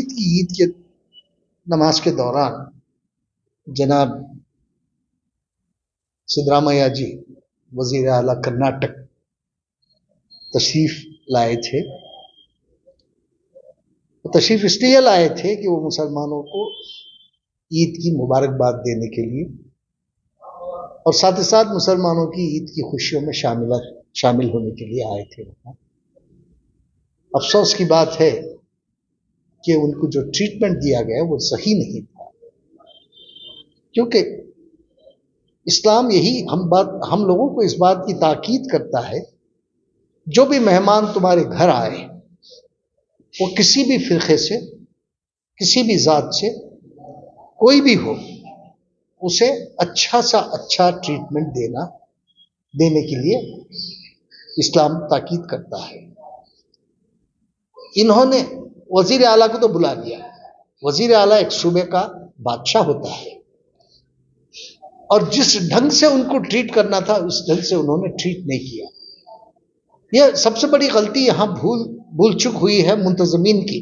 عید کے نماز کے دوران جناب سدرامیا جی وزیر اعلیٰ کرناٹک تشریف لائے تھے. تشریف اس لیے لائے تھے کہ وہ مسلمانوں کو عید کی مبارکباد دینے کے لیے اور ساتھ ہی ساتھ مسلمانوں کی عید کی خوشیوں میں شامل ہونے کے لیے آئے تھے. افسوس کی بات ہے کہ ان کو جو ٹریٹمنٹ دیا گیا وہ صحیح نہیں تھا، کیونکہ اسلام یہی ہم لوگوں کو اس بات کی تاکید کرتا ہے جو بھی مہمان تمہارے گھر آئے وہ کسی بھی فرقے سے، کسی بھی ذات سے، کوئی بھی ہو، اسے اچھا سا اچھا ٹریٹمنٹ دینے کے لیے اسلام تاکید کرتا ہے. انہوں نے وزیر اعلیٰ کو تو بلا دیا. وزیر اعلیٰ ایک صوبے کا بادشاہ ہوتا ہے اور جس ڈھنگ سے ان کو ٹریٹ کرنا تھا اس ڈھنگ سے انہوں نے ٹریٹ نہیں کیا. یہ سب سے بڑی غلطی یہاں بھول چک ہوئی ہے منتظمین کی.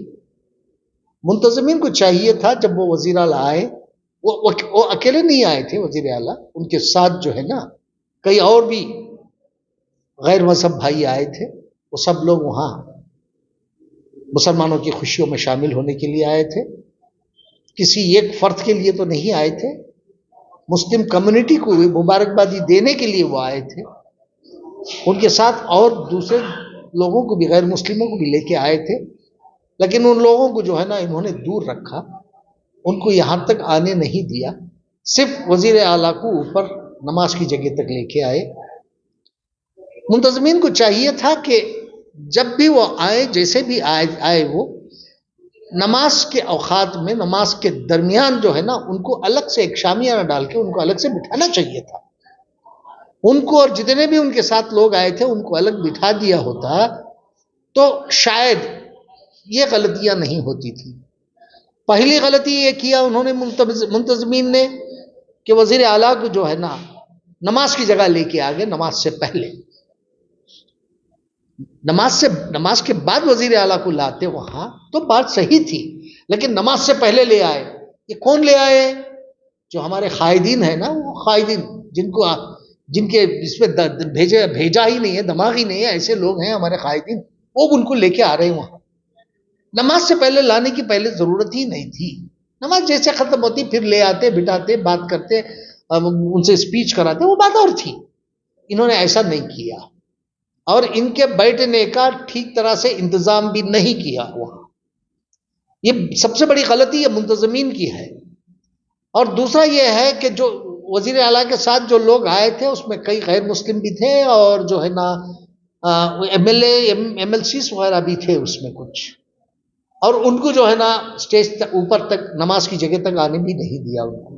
منتظمین کو چاہیے تھا جب وہ وزیر اعلیٰ آئے، وہ اکیلے نہیں آئے تھے وزیر اعلیٰ، ان کے ساتھ جو ہے نا کئی اور بھی غیر مذہب بھائی آئے تھے. وہ سب لوگ وہاں مسلمانوں کی خوشیوں میں شامل ہونے کے لیے آئے تھے. کسی ایک فرد کے لیے تو نہیں آئے تھے، مسلم کمیونٹی کو بھی مبارکبادی دینے کے لیے وہ آئے تھے. ان کے ساتھ اور دوسرے لوگوں کو بھی، غیر مسلموں کو بھی لے کے آئے تھے، لیکن ان لوگوں کو جو ہے نا انہوں نے دور رکھا، ان کو یہاں تک آنے نہیں دیا. صرف وزیر اعلیٰ کو اوپر نماز کی جگہ تک لے کے آئے. منتظمین کو چاہیے تھا کہ جب بھی وہ آئے، جیسے بھی آئے وہ نماز کے اوقات میں، نماز کے درمیان جو ہے نا ان کو الگ سے ایک شامیانہ ڈال کے ان کو الگ سے بٹھانا چاہیے تھا. ان کو اور جتنے بھی ان کے ساتھ لوگ آئے تھے ان کو الگ بٹھا دیا ہوتا تو شاید یہ غلطیاں نہیں ہوتی تھی. پہلی غلطی یہ کیا انہوں نے منتظمین نے کہ وزیر اعلیٰ کو جو ہے نا نماز کی جگہ لے کے آگے، نماز سے پہلے، نماز کے بعد وزیر اعلیٰ کو لاتے وہاں تو بات صحیح تھی، لیکن نماز سے پہلے لے آئے. یہ کون لے آئے؟ جو ہمارے قائدین ہیں نا، وہ قائدین جن کے اس پہ بھیجا ہی نہیں ہے، دماغ ہی نہیں ہے، ایسے لوگ ہیں ہمارے قائدین، وہ ان کو لے کے آ رہے ہیں وہاں. نماز سے پہلے لانے کی پہلے ضرورت ہی نہیں تھی. نماز جیسے ختم ہوتی پھر لے آتے، بٹھاتے، بات کرتے، ان سے اسپیچ کراتے، وہ بات اور تھی. انہوں نے ایسا نہیں کیا اور ان کے بیٹھنے کا ٹھیک طرح سے انتظام بھی نہیں کیا وہاں. یہ سب سے بڑی غلطی یہ منتظمین کی ہے. اور دوسرا یہ ہے کہ جو وزیر اعلیٰ کے ساتھ جو لوگ آئے تھے اس میں کئی غیر مسلم بھی تھے اور جو ہے نا ایم ایل سیز وغیرہ بھی تھے اس میں کچھ، اور ان کو جو ہے نا اسٹیج تک، اوپر تک، نماز کی جگہ تک آنے بھی نہیں دیا ان کو.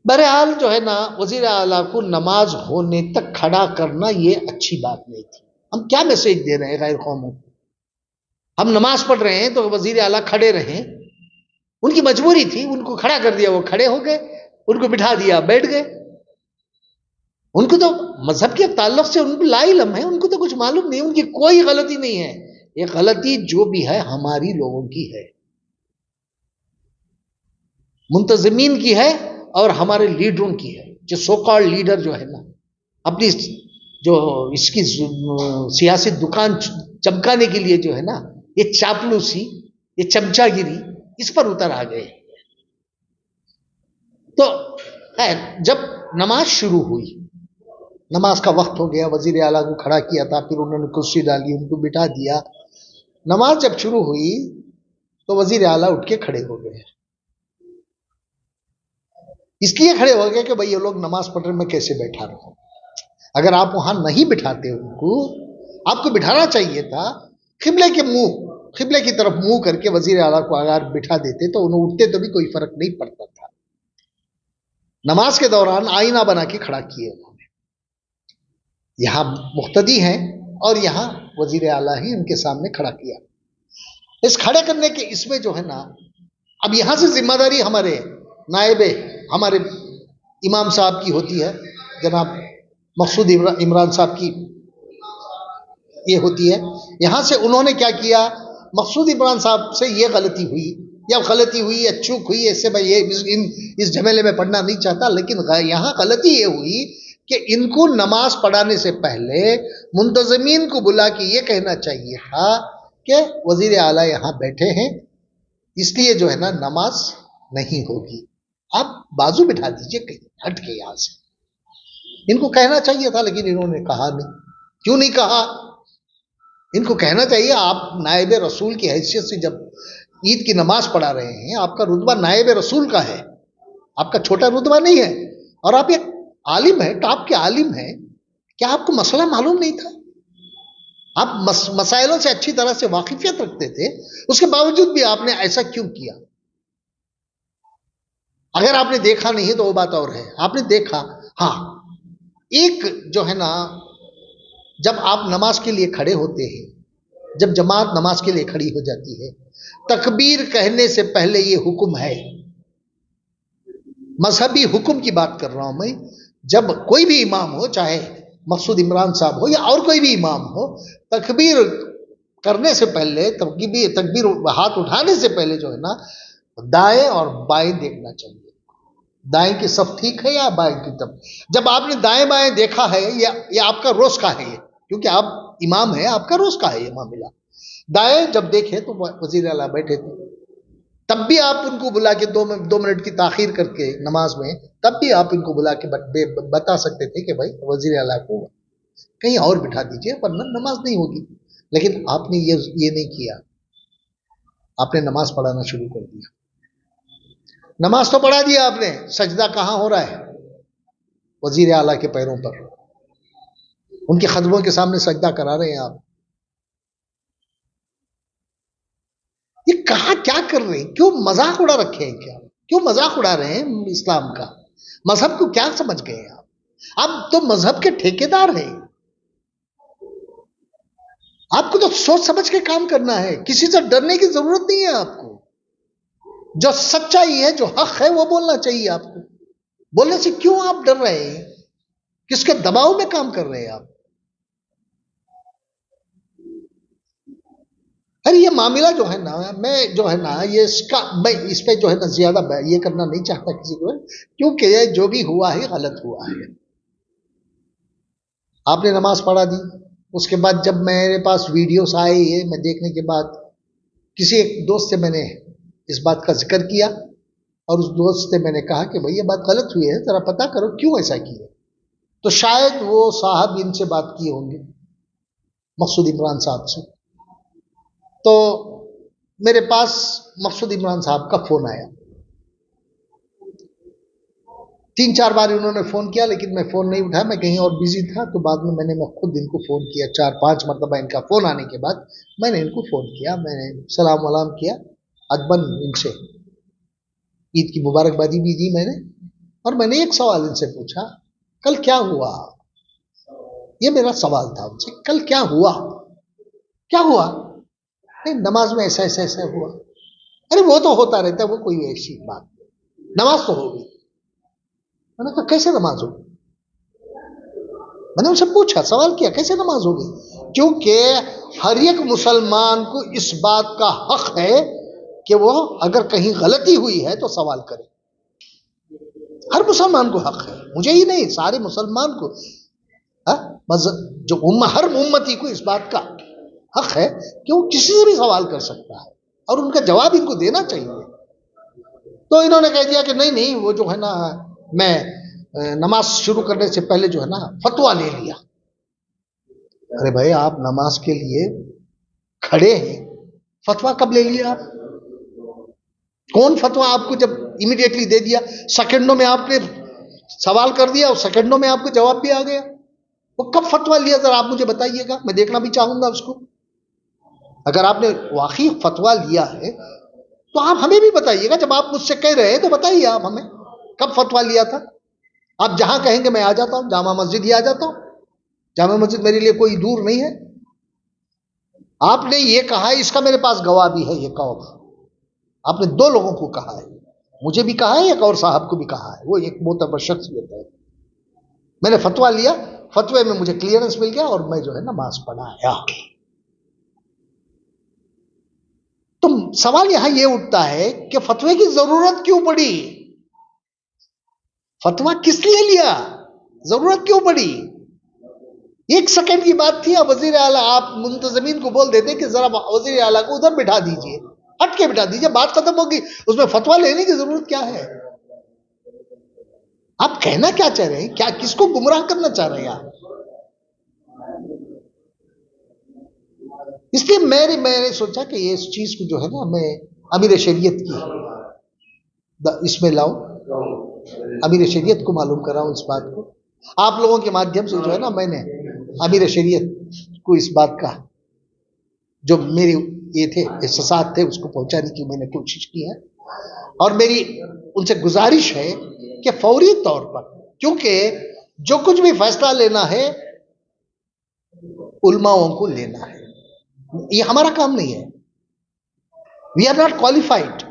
بہرحال جو ہے نا وزیر اعلیٰ کو نماز ہونے تک کھڑا کرنا یہ اچھی بات نہیں تھی. ہم کیا میسج دے رہے ہیں غیر قوموں کو؟ ہم نماز پڑھ رہے ہیں تو وزیر اعلیٰ کھڑے رہیں. ان کی مجبوری تھی، ان کو کھڑا کر دیا، وہ کھڑے ہو گئے، ان کو بٹھا دیا، بیٹھ گئے. ان کو تو مذہب کے تعلق سے ان کو لا علم ہے، ان کو تو کچھ معلوم نہیں، ان کی کوئی غلطی نہیں ہے. یہ غلطی جو بھی ہے ہماری لوگوں کی ہے، منتظمین کی ہے اور ہمارے لیڈروں کی ہے. جو سو کالڈ لیڈر جو ہے نا اپنی جو اس کی سیاسی دکان چمکانے کے لیے جو ہے نا یہ چاپلوسی، یہ چمچا گیری اس پر اتر آ گئے. تو جب نماز شروع ہوئی، نماز کا وقت ہو گیا، وزیر اعلیٰ کو کھڑا کیا تھا، پھر انہوں نے کرسی ڈالی، ان کو بٹھا دیا. نماز جب شروع ہوئی تو وزیر اعلیٰ اٹھ کے کھڑے ہو گئے. اس لیے کھڑے ہو گئے کہ بھئی یہ لوگ نماز پڑھ رہے، میں کیسے بیٹھا رہا ہوں. اگر آپ وہاں نہیں بٹھاتے ان کو، آپ کو بٹھانا چاہیے تھا قبلے کی طرف منہ کر کے وزیر اعلیٰ کو اگر بٹھا دیتے تو انہوں اٹھتے تو بھی کوئی فرق نہیں پڑتا تھا. نماز کے دوران آئینہ بنا کے کھڑا کیے انہوں نے. یہاں مقتدی ہیں اور یہاں وزیر اعلیٰ ہی ان کے سامنے کھڑا کیا. اس کھڑے کرنے کے اس میں جو ہے نا اب یہاں سے ذمہ داری ہمارے نائب، ہمارے امام صاحب کی ہوتی ہے، جناب مقصود عمران صاحب کی یہ ہوتی ہے. یہاں سے انہوں نے کیا کیا مقصود عمران صاحب سے یہ غلطی ہوئی یا غلطی ہوئی یا چوک ہوئی، اس سے میں یہ اس جھمیلے میں پڑھنا نہیں چاہتا، لیکن یہاں غلطی یہ ہوئی کہ ان کو نماز پڑھانے سے پہلے منتظمین کو بلا کے یہ کہنا چاہیے تھا کہ وزیر اعلیٰ یہاں بیٹھے ہیں، اس لیے جو ہے نا نماز نہیں ہوگی، آپ بازو بٹھا دیجئے کہیں ہٹ کے یہاں سے۔ ان کو کہنا چاہیے تھا، لیکن انہوں نے کہا نہیں۔ کیوں نہیں کہا؟ ان کو کہنا چاہیے آپ نائب رسول کی حیثیت سے جب عید کی نماز پڑھا رہے ہیں، آپ کا رتبہ نائب رسول کا ہے، آپ کا چھوٹا رتبہ نہیں ہے، اور آپ ایک عالم ہیں، ٹاپ کے عالم ہیں، کیا آپ کو مسئلہ معلوم نہیں تھا؟ آپ مسائلوں سے اچھی طرح سے واقفیت رکھتے تھے، اس کے باوجود بھی آپ نے ایسا کیوں کیا؟ اگر آپ نے دیکھا نہیں تو وہ بات اور ہے، آپ نے دیکھا، ہاں ایک جو ہے نا، جب آپ نماز کے لیے کھڑے ہوتے ہیں، جب جماعت نماز کے لیے کھڑی ہو جاتی ہے، تکبیر کہنے سے پہلے یہ حکم ہے، مذہبی حکم کی بات کر رہا ہوں میں، جب کوئی بھی امام ہو، چاہے مقصود عمران صاحب ہو یا اور کوئی بھی امام ہو، تکبیر کرنے سے پہلے، تکبیر ہاتھ اٹھانے سے پہلے جو ہے نا دائیں اور بائیں دیکھنا چاہیے، دائیں کی صف ٹھیک ہے یا بائیں کی طرف۔ جب آپ نے دائیں بائیں دیکھا ہے، یہ آپ کا روز کا ہے، یہ کیونکہ آپ امام ہیں، آپ کا روز کا ہے یہ معاملہ۔ دائیں جب دیکھے تو وزیر اعلیٰ بیٹھے تھے، تب بھی آپ ان کو بلا کے 2 منٹ کی تاخیر کر کے نماز میں، تب بھی آپ ان کو بلا کے بتا سکتے تھے کہ بھائی وزیر اعلیٰ کو کہیں اور بٹھا دیجئے ورنہ نماز نہیں ہوگی، لیکن آپ نے یہ نہیں کیا، آپ نے نماز پڑھانا شروع کر دیا۔ نماز تو پڑھا دیا آپ نے، سجدہ کہاں ہو رہا ہے؟ وزیر اعلیٰ کے پیروں پر، ان کے قدموں کے سامنے سجدہ کرا رہے ہیں آپ۔ یہ کہاں کیا کر رہے ہیں؟ کیوں مذاق اڑا رکھے ہیں؟ کیوں مذاق اڑا رہے ہیں اسلام کا؟ مذہب کو کیا سمجھ گئے ہیں آپ تو مذہب کے ٹھیکیدار ہیں، آپ کو تو سوچ سمجھ کے کام کرنا ہے، کسی سے ڈرنے کی ضرورت نہیں ہے آپ کو، جو سچائی ہے، جو حق ہے وہ بولنا چاہیے آپ کو، بولنے سے کیوں آپ ڈر رہے ہیں؟ کس کے دباؤ میں کام کر رہے ہیں آپ؟ ارے یہ معاملہ جو ہے نا، میں جو ہے نا میں اس پہ جو ہے نا زیادہ یہ کرنا نہیں چاہتا کسی کو، کیونکہ جو بھی ہوا ہے غلط ہوا ہے۔ آپ نے نماز پڑھا دی، اس کے بعد جب میرے پاس ویڈیوز آئے یہ میں دیکھنے کے بعد کسی ایک دوست سے میں نے اس بات کا ذکر کیا، اور اس دوست سے میں نے کہا کہ بھئی یہ بات غلط ہوئی ہے، ذرا پتہ کرو کیوں ایسا کیا۔ تو شاید وہ صاحب ان سے بات کیے ہوں گے، مقصود عمران صاحب سے، تو میرے پاس مقصود عمران صاحب کا فون آیا، 3-4 بار انہوں نے فون کیا، لیکن میں فون نہیں اٹھایا، میں کہیں اور بیزی تھا، تو بعد میں میں خود ان کو فون کیا، 4-5 مرتبہ ان کا فون آنے کے بعد میں نے ان کو فون کیا، میں نے سلام ولام کیا، ادباً ان سے عید کی مبارکبادی بھی دی میں نے، اور میں نے ایک سوال ان سے پوچھا، کل کیا ہوا؟ یہ میرا سوال تھا ان سے، کل کیا ہوا؟ کیا ہوا؟ نہیں نماز میں ایسا ایسا ایسا ہوا۔ ارے وہ تو ہوتا رہتا ہے، وہ کوئی ایسی بات نہیں، نماز تو ہوگی۔ میں نے کہا کیسے نماز ہوگی؟ میں نے ان سے پوچھا، سوال کیا کیسے نماز ہوگی؟ کیونکہ ہر ایک مسلمان کو اس بات کا حق ہے کہ وہ اگر کہیں غلطی ہوئی ہے تو سوال کرے، ہر مسلمان کو حق ہے، مجھے ہی نہیں سارے مسلمان کو، جو ہر امتی کو اس بات کا حق ہے کہ وہ کسی سے بھی سوال کر سکتا ہے، اور ان کا جواب ان کو دینا چاہیے۔ تو انہوں نے کہہ دیا کہ نہیں وہ جو ہے نا میں نماز شروع کرنے سے پہلے جو ہے نا فتویٰ لے لیا۔ ارے بھائی آپ نماز کے لیے کھڑے ہیں، فتویٰ کب لے لیا آپ؟ کون فتویٰ آپ کو جب امیڈیٹلی دے دیا، سیکنڈوں میں آپ نے سوال کر دیا اور سیکنڈوں میں آپ کو جواب بھی آ گیا؟ وہ کب فتویٰ لیا ذرا آپ مجھے بتائیے گا، میں دیکھنا بھی چاہوں گا اس کو۔ اگر آپ نے واقعی فتویٰ لیا ہے تو آپ ہمیں بھی بتائیے گا، جب آپ مجھ سے کہہ رہے ہیں تو بتائیے آپ ہمیں کب فتویٰ لیا تھا۔ آپ جہاں کہیں گے میں آ جاتا ہوں، جامع مسجد ہی آ جاتا ہوں، جامع مسجد میرے لیے کوئی دور نہیں ہے۔ آپ نے یہ کہا ہے، اس کا میرے پاس گواہ بھی ہے، یہ قول آپ نے 2 لوگوں کو کہا ہے، مجھے بھی کہا ہے، ایک اور صاحب کو بھی کہا ہے، وہ ایک معتبر شخصیت ہے۔ میں نے فتویٰ لیا، فتوے میں مجھے کلیئرنس مل گیا اور میں جو ہے نماز پڑھایا۔ تو سوال یہاں یہ اٹھتا ہے کہ فتوے کی ضرورت کیوں پڑی؟ فتوا کس لیے لیا؟ ضرورت کیوں پڑی؟ 1 سیکنڈ کی بات تھی. اب وزیر اعلیٰ آپ منتظمین کو بول دیتے کہ ذرا وزیر اعلیٰ کو ادھر بٹھا دیجئے، ہٹ کے بٹھا دیجئے، بات ختم ہوگی. اس میں فتوا لینے کی ضرورت کیا ہے؟ آپ کہنا کیا چاہ رہے ہیں؟ کیا کس کو گمراہ کرنا چاہ رہے ہیں آپ؟ اس لیے میں نے سوچا کہ اس چیز کو جو ہے نا میں امیر شریعت کی اس میں لاؤں، امیر شریعت کو معلوم کراؤں اس بات کو. آپ لوگوں کے مادھیم سے جو ہے نا میں نے امیر شریعت کو اس بات کا جو میری یہ تھے احساسات تھے اس کو پہنچانے کی میں نے کوشش کی ہے. اور میری ان سے گزارش ہے کہ فوری طور پر، کیونکہ جو کچھ بھی فیصلہ لینا ہے علماؤں کو لینا ہے، یہ ہمارا کام نہیں ہے. We are not qualified.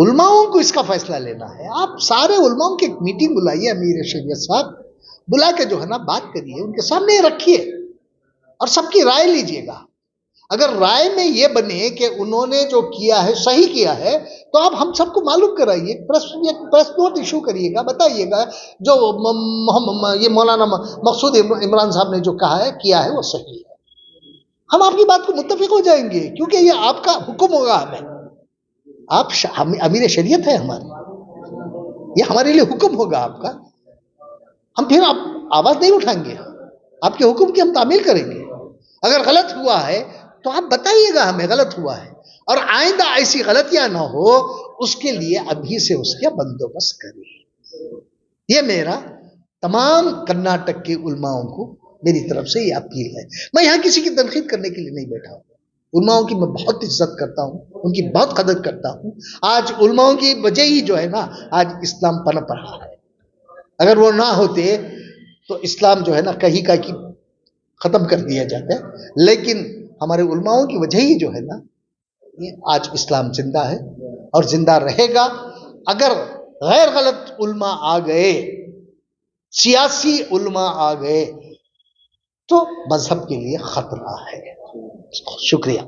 علماؤں کو اس کا فیصلہ لینا ہے. آپ سارے علماؤں کی ایک میٹنگ بلائیے امیر شریعت صاحب، بلا کے جو ہے نا بات کریے، ان کے سامنے رکھیے اور سب کی رائے لیجئے گا. اگر رائے میں یہ بنے کہ انہوں نے جو کیا ہے صحیح کیا ہے تو آپ ہم سب کو معلوم کرائیے، پریس نوٹ ایشو کریے گا، بتائیے گا جو یہ مولانا مقصود عمران صاحب نے جو کہا ہے کیا ہے وہ صحیح ہے. ہم آپ کی بات کو متفق ہو جائیں گے، کیونکہ یہ آپ کا حکم ہوگا. ہمیں آپ امیر شریعت ہے ہمارے، یہ ہمارے لیے حکم ہوگا آپ کا. ہم پھر آپ آواز نہیں اٹھائیں گے، آپ کے حکم کی ہم تعمیل کریں گے. اگر غلط ہوا ہے تو آپ بتائیے گا ہمیں غلط ہوا ہے، اور آئندہ ایسی غلطیاں نہ ہو اس کے لیے ابھی سے اس کا بندوبست کریں. یہ میرا تمام کرناٹک کے علماؤں کو میری طرف سے یہ اپیل ہے. میں یہاں کسی کی تنقید کرنے کے لیے نہیں بیٹھا ہوں. علماؤں کی میں بہت عزت کرتا ہوں، ان کی بہت قدر کرتا ہوں. آج علماؤں کی وجہ ہی جو ہے نا آج اسلام پنپ رہا ہے. اگر وہ نہ ہوتے تو اسلام جو ہے نا کہیں کا ختم کر دیا جاتا ہے. لیکن ہمارے علماؤں کی وجہ ہی جو ہے نا یہ آج اسلام زندہ ہے اور زندہ رہے گا. اگر غیر غلط علماء آ گئے، سیاسی علماء آ گئے تو مذہب کے لیے خطرہ ہے. شکریہ.